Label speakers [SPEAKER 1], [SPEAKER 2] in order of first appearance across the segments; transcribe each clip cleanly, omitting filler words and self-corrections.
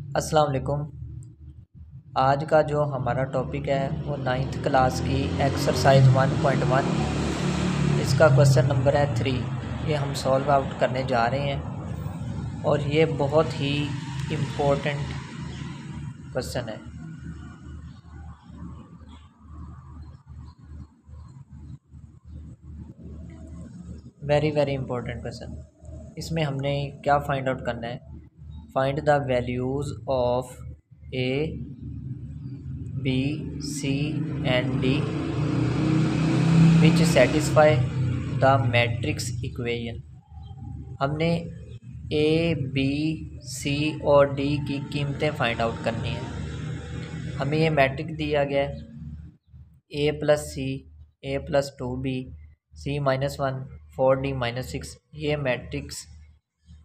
[SPEAKER 1] अस्सलाम वालेकुम। आज का जो हमारा टॉपिक है वो 9th क्लास की एक्सरसाइज 1.1, इसका क्वेश्चन नंबर है 3। ये हम सॉल्व आउट करने जा रहे हैं और ये बहुत ही इम्पोर्टेंट क्वेश्चन है। Very very important question. इसमें हमने क्या फाइंड आउट करना है? Find the values of A, B, C and D which satisfy the matrix equation. हमने ए, बी, सी और डी की कीमतें फाइंड आउट करनी है। हमें ये मैट्रिक्स दिया गया है ए प्लस सी, ए प्लस 2b, सी -1, 4d -6। ये मैट्रिक्स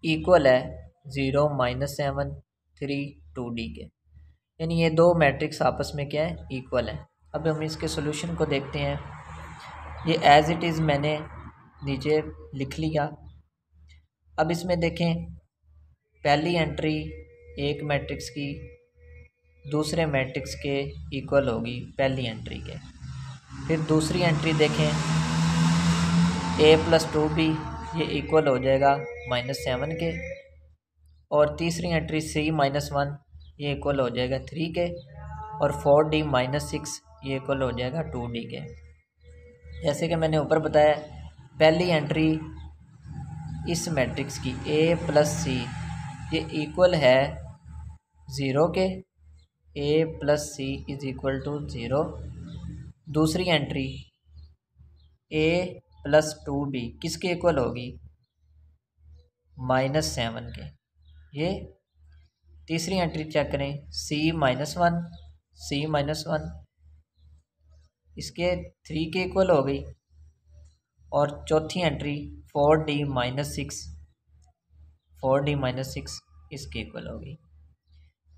[SPEAKER 1] इक्वल है 0 -7 3 2d के, यानी ये दो मैट्रिक्स आपस में क्या है, इक्वल है। अब हम इसके सॉल्यूशन को देखते हैं। ये एज इट इज़ मैंने नीचे लिख लिया। अब इसमें देखें, पहली एंट्री एक मैट्रिक्स की दूसरे मैट्रिक्स के इक्वल होगी पहली एंट्री के। फिर दूसरी एंट्री देखें, a + 2b, ये इक्वल हो जाएगा -7 के। और तीसरी एंट्री c -1, ये इक्वल हो जाएगा 3 के। और 4d -6, ये इक्वल हो जाएगा 2d के। जैसे कि मैंने ऊपर बताया, पहली एंट्री इस मैट्रिक्स की a + c, ये इक्वल है 0 के। a + c = 0। दूसरी एंट्री a + 2b किसके इक्वल होगी? -7 के। ये तीसरी एंट्री चेक करें, c -1 इसके 3 के इक्वल हो गई। और चौथी एंट्री 4d -6 इसके इक्वल हो गई।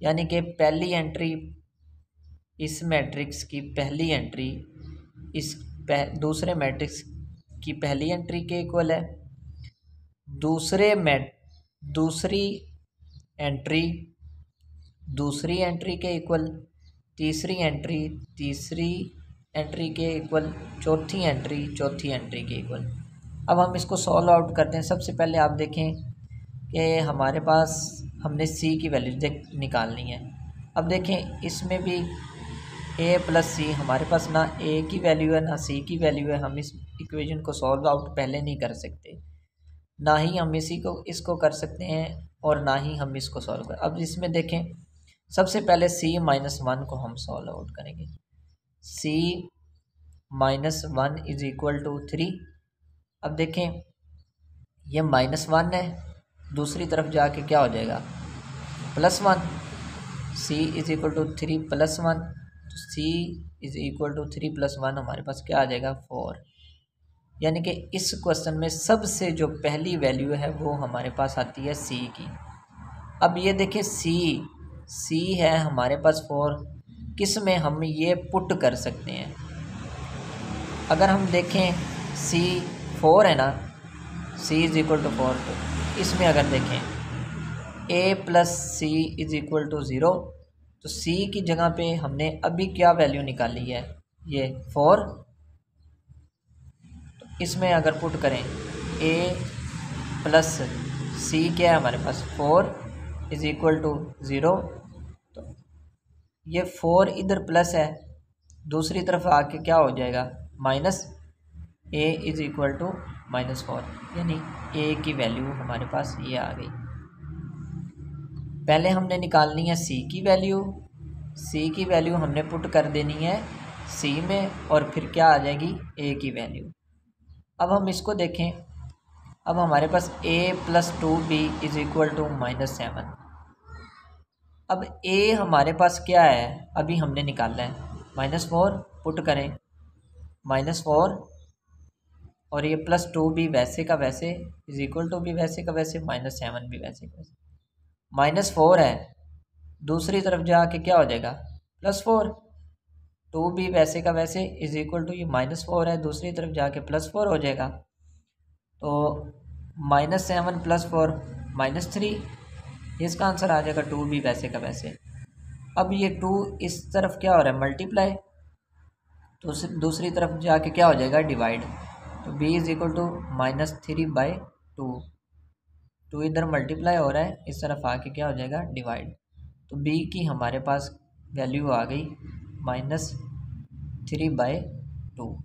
[SPEAKER 1] यानी कि पहली एंट्री इस मैट्रिक्स की पहली एंट्री इस दूसरे मैट्रिक्स की पहली एंट्री के इक्वल है। दूसरी एंट्री के इक्वल, तीसरी एंट्री के इक्वल, चौथी एंट्री के इक्वल। अब हम इसको सॉल्व आउट करते हैं। सबसे पहले आप देखें कि हमारे पास हमने c की वैल्यू निकालनी है। अब देखें, इसमें भी a + c, हमारे पास ना a की वैल्यू है ना c की वैल्यू है। हम इस इक्वेशन को सॉल्व आउट पहले नहीं कर सकते, ना ही हम इसको कर सकते हैं और ना ही हम इसको सॉल्व कर। अब इसमें देखें, सबसे पहले c -1 को हम सॉल्व आउट करेंगे। c -1 = 3। अब देखें, ये -1 है, दूसरी तरफ जाके क्या हो जाएगा, +1। c = 3 + 1, तो c = 3 + 1 हमारे पास क्या आ जाएगा, 4। यानी कि इस क्वेश्चन में सबसे जो पहली वैल्यू है वो हमारे पास आती है c की। अब ये देखिए, c है हमारे पास 4, किस में हम ये पुट कर सकते हैं? अगर हम देखें c 4 है ना, c = 4, तो इसमें अगर देखें a + c = 0, तो c की जगह पे हमने अभी क्या वैल्यू निकाली है, ये 4। तो इसमें अगर पुट करें a + c, क्या है हमारे पास, 4 = 0। तो ये 4 इधर प्लस है, दूसरी तरफ आके क्या हो जाएगा, माइनस। a = -4, यानी a की वैल्यू हमारे पास ये आ गई। पहले हमने निकालनी है c की वैल्यू। c की वैल्यू हमने पुट कर देनी है c में, और फिर क्या आ जाएगी, a की वैल्यू। अब हम इसको देखें, अब हमारे पास a + 2b = -7। अब a हमारे पास क्या है, अभी हमने निकालना है, -4 पुट करें, -4, और ये +2b वैसे का वैसे = भी वैसे का वैसे, -7 भी वैसे का वैसे। -4 है, दूसरी तरफ जाके क्या हो जाएगा, +4। 2b वैसे का वैसे = ये -4 है, दूसरी तरफ जाके +4 हो जाएगा। तो -7 + 4 -3, इसका आंसर आ जाएगा 2b वैसे का वैसे। अब ये 2 इस तरफ क्या हो रहा है, मल्टीप्लाई, तो दूसरी तरफ जाके क्या हो जाएगा, डिवाइड। तो b इज इक्वल टू -3/2, 2 इधर मल्टीप्लाई हो रहा है, इस तरफ आके क्या हो जाएगा, डिवाइड। तो b की हमारे पास वैल्यू आ गई -3/2।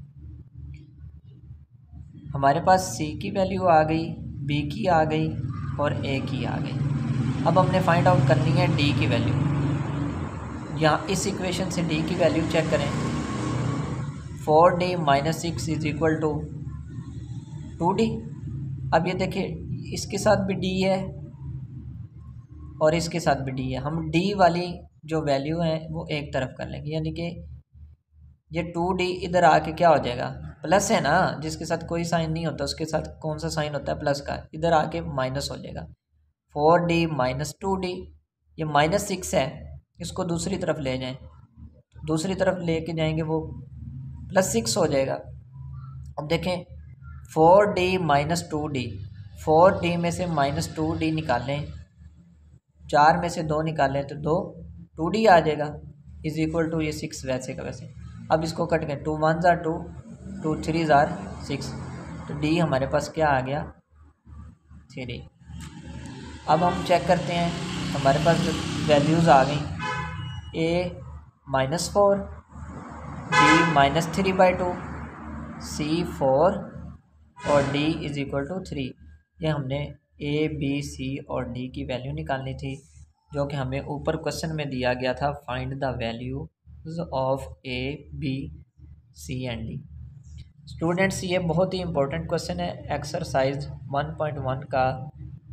[SPEAKER 1] हमारे पास c की वैल्यू आ गई, b की आ गई और a की आ गई। अब हमने फाइंड आउट करनी है d की वैल्यू। यहाँ इस इक्वेशन से d की वैल्यू चेक करें। 4d - 6 is equal to 2d। अब ये देखिए, इसके साथ भी d है और इसके साथ भी d है। हम d वाली जो वैल्यू है वो एक तरफ कर लेंगे, यानी कि ये 2d इधर आके क्या हो जाएगा, प्लस है ना, जिसके साथ कोई साइन नहीं होता उसके साथ कौन सा साइन होता है, प्लस का, इधर आके माइनस हो जाएगा। 4d - 2d, ये -6 है, इसको दूसरी तरफ ले जाएं, दूसरी तरफ लेके जाएंगे वो +6 हो जाएगा। अब देखें 4d - 2d, 4d में से -2d निकालें, 4 में से 2 निकालें तो 2d आ जाएगा, इज इक्वल टू ये 6 वैसे का वैसे। अब इसको कट करें, 2 1 ज़ार 2, 2 3 ज़ार 6, तो d हमारे पास क्या आ गया, 3। अब हम चेक करते हैं, हमारे पास जो वैल्यूज़ आ गई, a -4, b -3/2, c 4 और d इज इक्वल टू 3। ये हमने a b c और d की वैल्यू निकालनी थी, जो कि हमें ऊपर क्वेश्चन में दिया गया था, find the values of a b c and d। Students, ये बहुत ही इंपॉर्टेंट क्वेश्चन है, एक्सरसाइज 1.1 का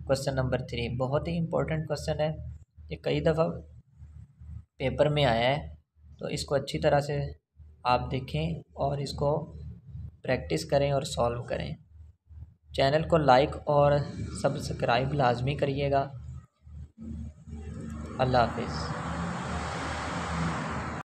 [SPEAKER 1] क्वेश्चन नंबर 3, बहुत ही इंपॉर्टेंट क्वेश्चन है। ये कई दफ़ा पेपर में आया है, तो इसको अच्छी तरह से आप देखें और इसको प्रैक्टिस करें और सॉल्व करें। चैनल को लाइक और सब्सक्राइब लाजमी करिएगा। अल्लाह हाफिज़।